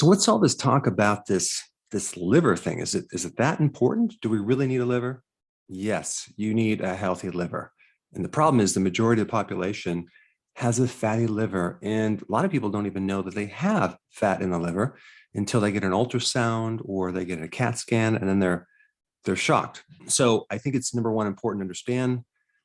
So what's all this talk about this liver thing? Is it that important? Do we really need a liver? Yes, you need a healthy liver. And the problem is the majority of the population has a fatty liver. And a lot of people don't even know that they have fat in the liver until they get an ultrasound or they get a CAT scan, and then they're shocked. So I think it's number one important to understand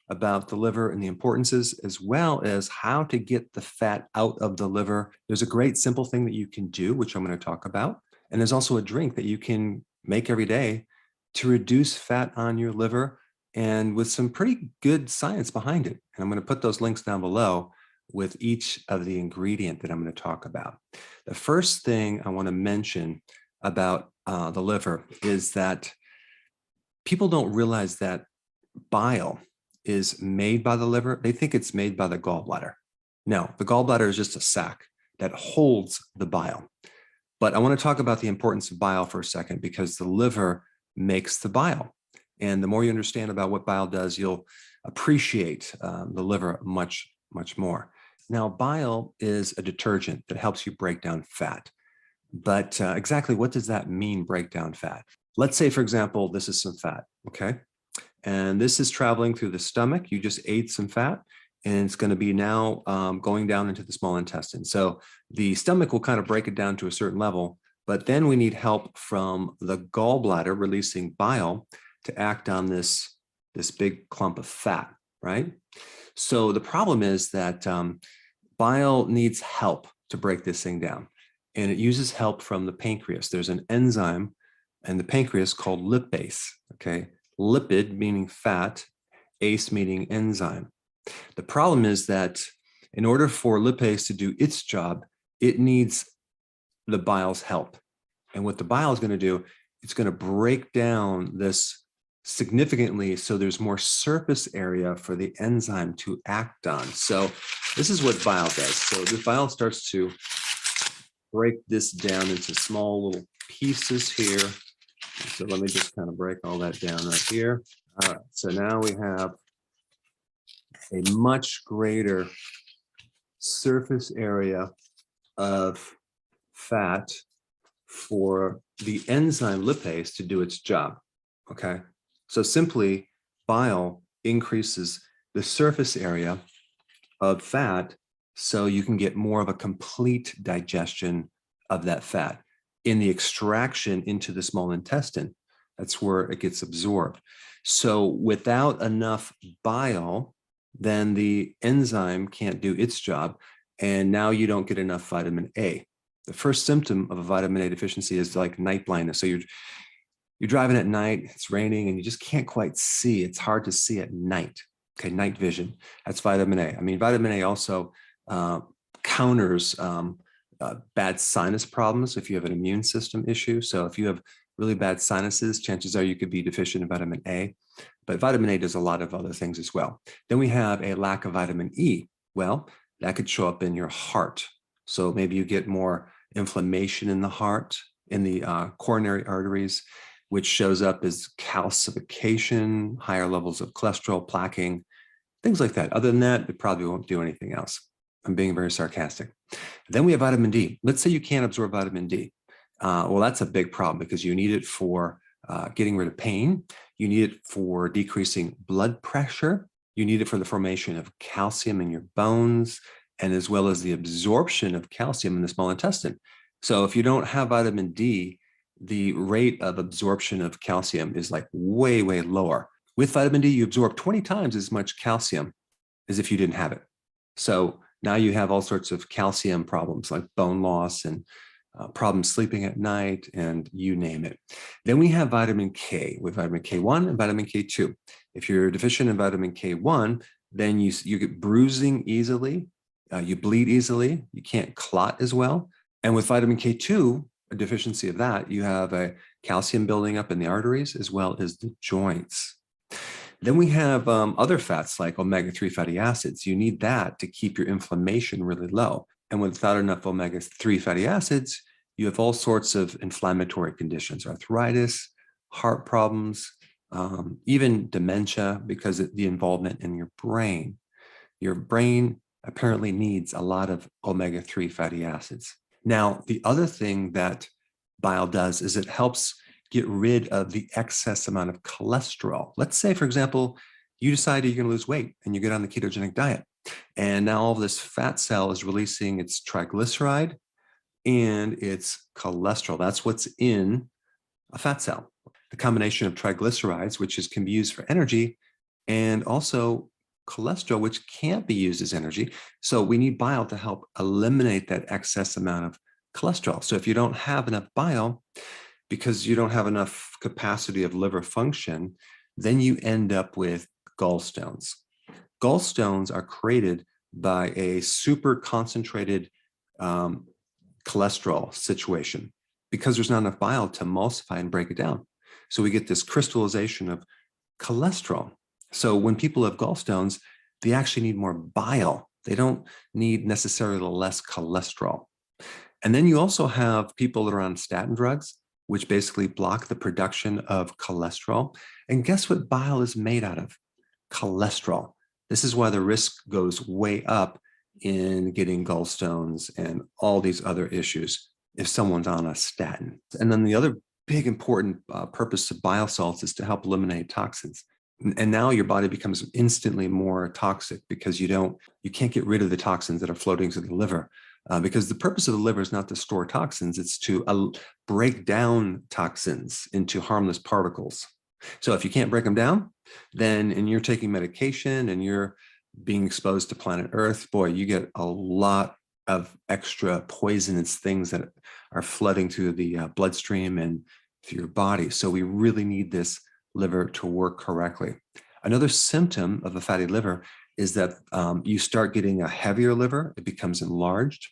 about the liver and the importances, as well as how to get the fat out of the liver. There's a great simple thing that you can do, which I'm going to talk about. And there's also a drink that you can make every day to reduce fat on your liver, and with some pretty good science behind it. And I'm going to put those links down below with each of the ingredient that I'm going to talk about. The first thing I want to mention about the liver is that people don't realize that bile is made by the liver. They think it's made by the gallbladder. No, the gallbladder is just a sac that holds the bile. But I want to talk about the importance of bile for a second, because the liver makes the bile. And the more you understand about what bile does, you'll appreciate the liver much, much more. Now, bile is a detergent that helps you break down fat. But exactly what does that mean, break down fat? Let's say, for example, this is some fat, okay? And this is traveling through the stomach. You just ate some fat, and it's going to be now going down into the small intestine. So the stomach will kind of break it down to a certain level, but then we need help from the gallbladder releasing bile to act on this big clump of fat, right? So the problem is that bile needs help to break this thing down, and it uses help from the pancreas. There's an enzyme in the pancreas called lipase, okay? Lipid meaning fat, ACE meaning enzyme. The problem is that in order for lipase to do its job, it needs the bile's help. And what the bile is going to do, it's going to break down this significantly so there's more surface area for the enzyme to act on. So this is what bile does. So the bile starts to break this down into small little pieces here. So let me just kind of break all that down right here. All right, so now we have a much greater surface area of fat for the enzyme lipase to do its job, okay? So simply, bile increases the surface area of fat so you can get more of a complete digestion of that fat. In the extraction into the small intestine, that's where it gets absorbed. So without enough bile, then the enzyme can't do its job, and now you don't get enough vitamin A. The first symptom of a vitamin A deficiency is like night blindness. So you're driving at night, it's raining, and you just can't quite see. It's hard to see at night. Okay, night vision. That's vitamin A. I mean, vitamin A also counters bad sinus problems if you have an immune system issue. So if you have really bad sinuses, chances are you could be deficient in vitamin A. But vitamin A does a lot of other things as well. Then we have a lack of vitamin E. Well, that could show up in your heart. So maybe you get more inflammation in the heart, in the coronary arteries, which shows up as calcification, higher levels of cholesterol, plaquing, things like that. Other than that, it probably won't do anything else. I'm being very sarcastic. Then we have vitamin D. Let's say you can't absorb vitamin D. Well, that's a big problem because you need it for getting rid of pain. You need it for decreasing blood pressure. You need it for the formation of calcium in your bones, and as well as the absorption of calcium in the small intestine. So if you don't have vitamin D, the rate of absorption of calcium is like way, way lower. With vitamin D, you absorb 20 times as much calcium as if you didn't have it. So now you have all sorts of calcium problems like bone loss and problems sleeping at night, and you name it. Then we have vitamin K, with vitamin K1 and vitamin K2. If you're deficient in vitamin K1, then you get bruising easily, you bleed easily, you can't clot as well. And with vitamin K2, a deficiency of that, you have a calcium building up in the arteries as well as the joints. Then we have other fats like omega-3 fatty acids. You need that to keep your inflammation really low. And without enough omega-3 fatty acids, you have all sorts of inflammatory conditions, arthritis, heart problems, even dementia, because of the involvement in your brain. Your brain apparently needs a lot of omega-3 fatty acids. Now, the other thing that bile does is it helps get rid of the excess amount of cholesterol. Let's say, for example, you decide you're going to lose weight and you get on the ketogenic diet. And now all of this fat cell is releasing its triglyceride and its cholesterol. That's what's in a fat cell. The combination of triglycerides, which can be used for energy, and also cholesterol, which can't be used as energy. So we need bile to help eliminate that excess amount of cholesterol. So if you don't have enough bile, because you don't have enough capacity of liver function, then you end up with gallstones. Gallstones are created by a super concentrated cholesterol situation because there's not enough bile to emulsify and break it down. So we get this crystallization of cholesterol. So when people have gallstones, they actually need more bile. They don't need necessarily less cholesterol. And then you also have people that are on statin drugs, which basically block the production of cholesterol. And guess what bile is made out of? Cholesterol. This is why the risk goes way up in getting gallstones and all these other issues if someone's on a statin. And then the other big important purpose of bile salts is to help eliminate toxins. And now your body becomes instantly more toxic because you can't get rid of the toxins that are floating through the liver. Because the purpose of the liver is not to store toxins, it's to break down toxins into harmless particles. So if you can't break them down, and you're taking medication and you're being exposed to planet Earth, boy, you get a lot of extra poisonous things that are flooding through the bloodstream and through your body. So we really need this liver to work correctly. Another symptom of a fatty liver is that you start getting a heavier liver. It becomes enlarged,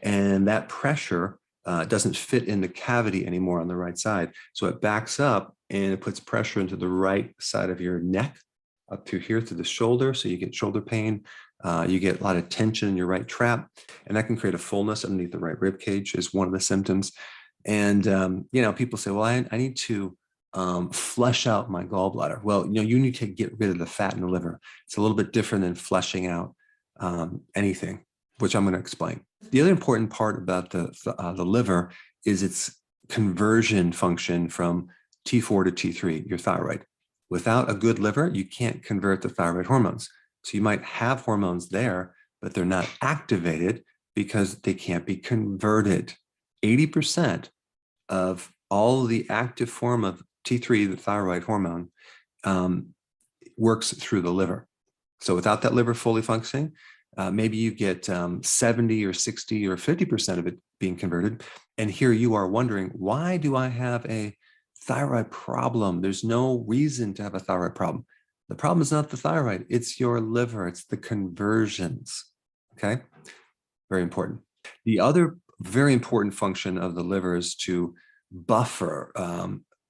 and that pressure doesn't fit in the cavity anymore on the right side. So it backs up and it puts pressure into the right side of your neck up to here to the shoulder. So you get shoulder pain. You get a lot of tension in your right trap, and that can create a fullness underneath the right rib cage is one of the symptoms. And, people say, well, I need to flush out my gallbladder. Well, you need to get rid of the fat in the liver. It's a little bit different than flushing out anything, which I'm going to explain. The other important part about the liver is its conversion function from T4 to T3, your thyroid. Without a good liver, you can't convert the thyroid hormones. So you might have hormones there, but they're not activated because they can't be converted. 80% of all the active form of T3, the thyroid hormone, works through the liver. So without that liver fully functioning, maybe you get 70 or 60 or 50% of it being converted. And here you are wondering, why do I have a thyroid problem? There's no reason to have a thyroid problem. The problem is not the thyroid, it's your liver, it's the conversions, okay? Very important. The other very important function of the liver is to buffer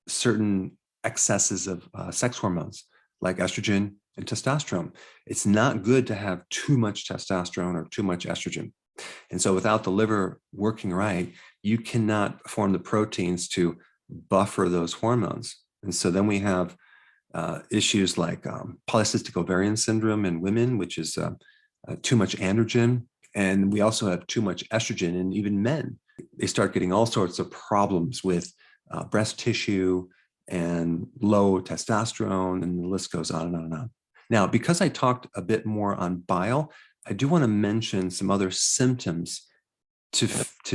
certain excesses of sex hormones like estrogen and testosterone. It's not good to have too much testosterone or too much estrogen. And so without the liver working right, you cannot form the proteins to buffer those hormones. And so then we have issues like polycystic ovarian syndrome in women, which is too much androgen. And we also have too much estrogen in even men. They start getting all sorts of problems with breast tissue and low testosterone, and the list goes on and on and on. Now, because I talked a bit more on bile, I do want to mention some other symptoms to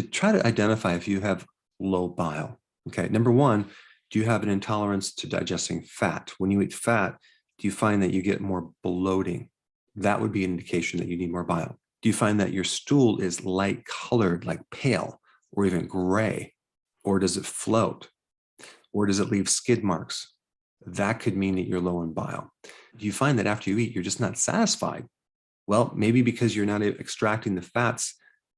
try to identify if you have low bile. Okay, number one, do you have an intolerance to digesting fat? When you eat fat, do you find that you get more bloating? That would be an indication that you need more bile. Do you find that your stool is light colored, like pale, or even gray? Or does it float? Or does it leave skid marks? That could mean that you're low in bile. Do you find that after you eat, you're just not satisfied? Well, maybe because you're not extracting the fats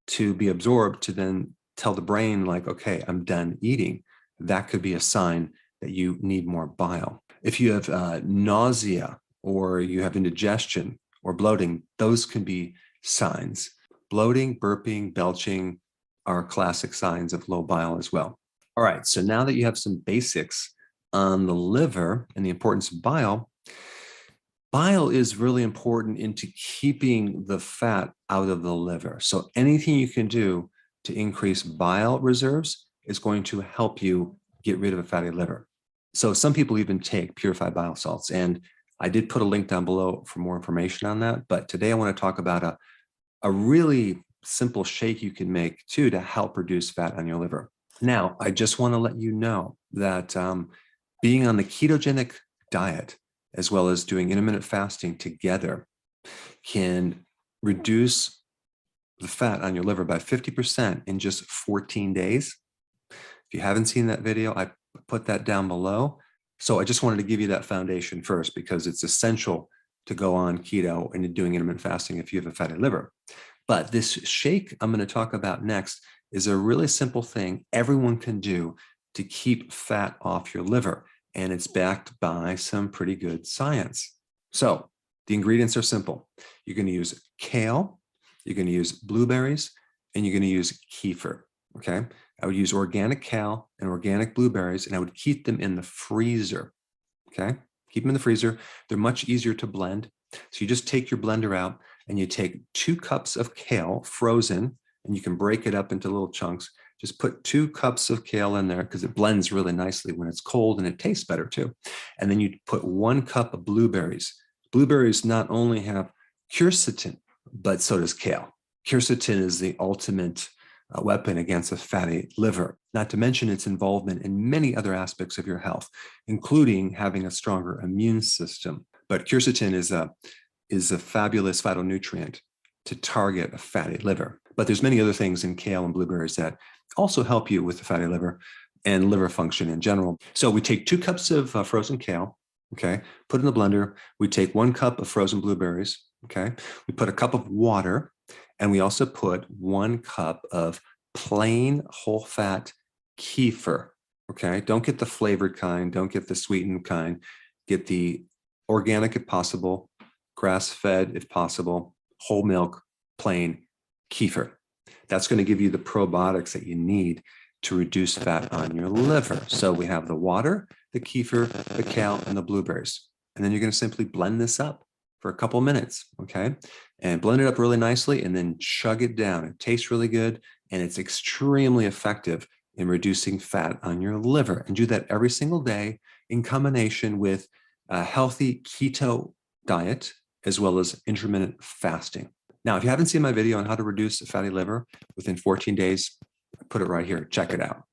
to be absorbed to then tell the brain like, okay, I'm done eating. That could be a sign that you need more bile. If you have nausea or you have indigestion or bloating, those can be signs. Bloating, burping, belching are classic signs of low bile as well. All right, so now that you have some basics on the liver and the importance of bile, bile is really important into keeping the fat out of the liver. So anything you can do to increase bile reserves is going to help you get rid of a fatty liver. So some people even take purified bile salts, and I did put a link down below for more information on that. But today I want to talk about a really simple shake you can make too to help reduce fat on your liver. Now, I just want to let you know that being on the ketogenic diet, as well as doing intermittent fasting together, can reduce the fat on your liver by 50% in just 14 days. If you haven't seen that video, I put that down below. So I just wanted to give you that foundation first, because it's essential to go on keto and doing intermittent fasting if you have a fatty liver. But this shake I'm going to talk about next is a really simple thing everyone can do to keep fat off your liver. And it's backed by some pretty good science. So the ingredients are simple. You're going to use kale, you're going to use blueberries, and you're going to use kefir. Okay. I would use organic kale and organic blueberries, and I would keep them in the freezer. Okay. Keep them in the freezer. They're much easier to blend. So you just take your blender out and you take 2 cups of kale frozen, and you can break it up into little chunks. Just put 2 cups of kale in there because it blends really nicely when it's cold, and it tastes better too. And then you put 1 cup of blueberries. Blueberries not only have quercetin, but so does kale. Quercetin is the ultimate weapon against a fatty liver, not to mention its involvement in many other aspects of your health, including having a stronger immune system. But quercetin is a fabulous phytonutrient to target a fatty liver. But there's many other things in kale and blueberries that also help you with the fatty liver and liver function in general. So we take 2 cups of frozen kale, okay, put it in the blender. We take 1 cup of frozen blueberries, okay. We put a cup of water, and we also put 1 cup of plain whole fat kefir, okay. Don't get the flavored kind, don't get the sweetened kind. Get the organic if possible, grass-fed if possible, whole milk, plain kefir. That's going to give you the probiotics that you need to reduce fat on your liver. So we have the water, the kefir, the kale, and the blueberries. And then you're going to simply blend this up for a couple minutes, okay? And blend it up really nicely, and then chug it down. It tastes really good, and it's extremely effective in reducing fat on your liver. And do that every single day in combination with a healthy keto diet, as well as intermittent fasting. Now, if you haven't seen my video on how to reduce a fatty liver within 14 days, I put it right here. Check it out.